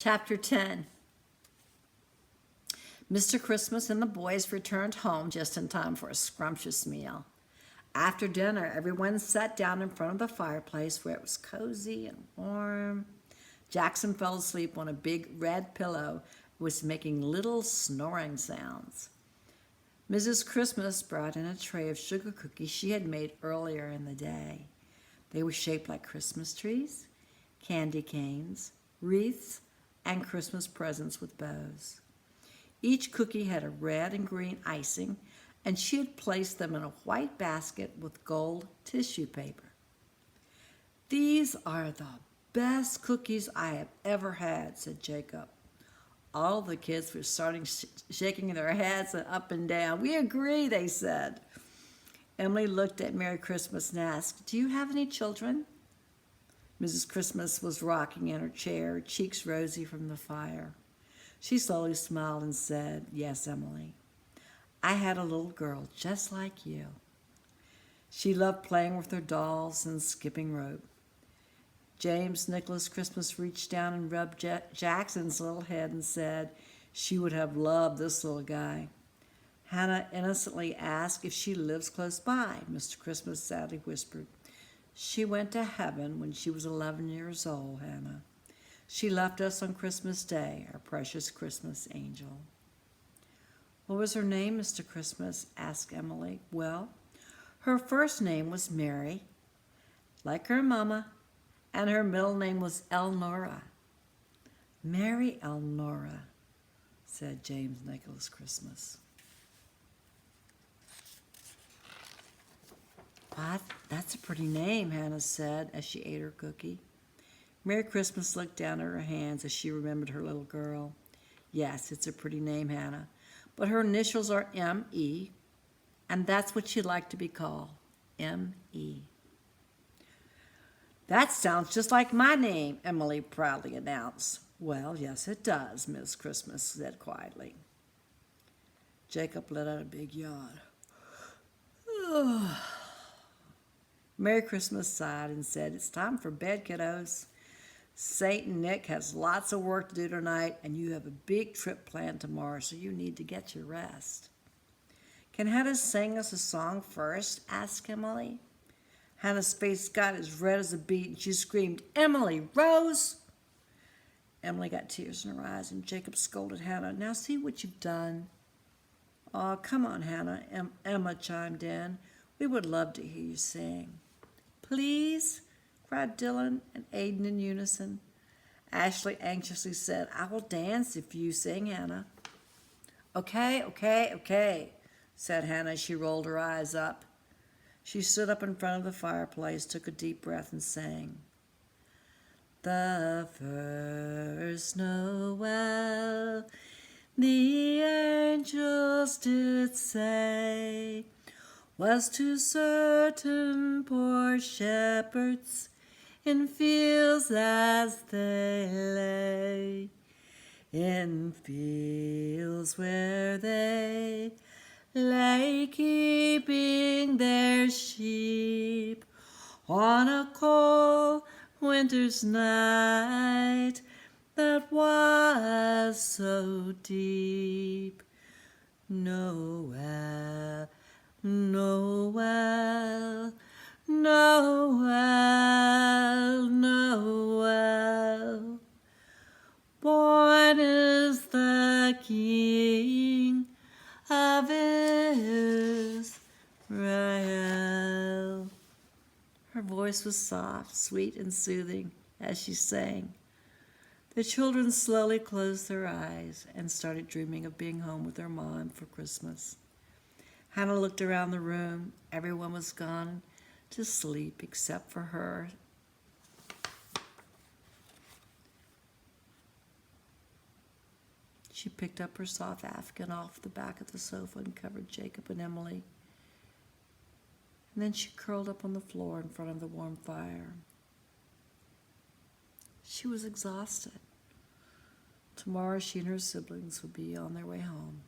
Chapter 10. Mr. Christmas and the boys returned home just in time for a scrumptious meal. After dinner, everyone sat down in front of the fireplace where it was cozy and warm. Jackson fell asleep on a big red pillow and was making little snoring sounds. Mrs. Christmas brought in a tray of sugar cookies she had made earlier in the day. They were shaped like Christmas trees, candy canes, wreaths, and Christmas presents with bows. Each cookie had a red and green icing, and she had placed them in a white basket with gold tissue paper. "These are the best cookies I have ever had," said Jacob. All the kids were starting shaking their heads up and down. "We agree," they said. Emily looked at Merry Christmas and asked, "Do you have any children?" Mrs. Christmas was rocking in her chair, cheeks rosy from the fire. She slowly smiled and said, "Yes, Emily. I had a little girl just like you. She loved playing with her dolls and skipping rope." James Nicholas Christmas reached down and rubbed Jackson's little head and said she would have loved this little guy. Hannah innocently asked if she lives close by. Mr. Christmas sadly whispered, "She went to heaven when she was 11 years old, Hannah. She left us on Christmas Day, our precious Christmas angel." "What was her name, Mr. Christmas?" asked Emily. "Well, her first name was Mary, like her mama, and her middle name was Elnora." "Mary Elnora," said James Nicholas Christmas. "That's a pretty name," Hannah said as she ate her cookie. Merry Christmas looked down at her hands as she remembered her little girl. "Yes, it's a pretty name, Hannah, but her initials are M.E., and that's what she'd like to be called, M.E." "That sounds just like my name," Emily proudly announced. "Well, yes, it does," Miss Christmas said quietly. Jacob let out a big yawn. Merry Christmas sighed and said, "It's time for bed, kiddos. Saint Nick has lots of work to do tonight, and you have a big trip planned tomorrow, so you need to get your rest." "Can Hannah sing us a song first?" asked Emily. Hannah's face got as red as a beet, and she screamed, "Emily, Rose!" Emily got tears in her eyes, and Jacob scolded Hannah. "Now see what you've done." "Oh, come on, Hannah," Emma chimed in. "We would love to hear you sing." "Please?" cried Dylan and Aiden in unison. Ashley anxiously said, "I will dance if you sing, Hannah." Okay, said Hannah as she rolled her eyes up. She stood up in front of the fireplace, took a deep breath, and sang. "The first Noel, the angels did say, was to certain poor shepherds in fields as they lay, in fields where they lay keeping their sheep on a cold winter's night that was so deep. Noel, Noel, Noel, Noel. Born is the King of Israel." Her voice was soft, sweet, and soothing as she sang. The children slowly closed their eyes and started dreaming of being home with their mom for Christmas. Hannah looked around the room. Everyone was gone to sleep except for her. She picked up her soft Afghan off the back of the sofa and covered Jacob and Emily. And then she curled up on the floor in front of the warm fire. She was exhausted. Tomorrow she and her siblings would be on their way home.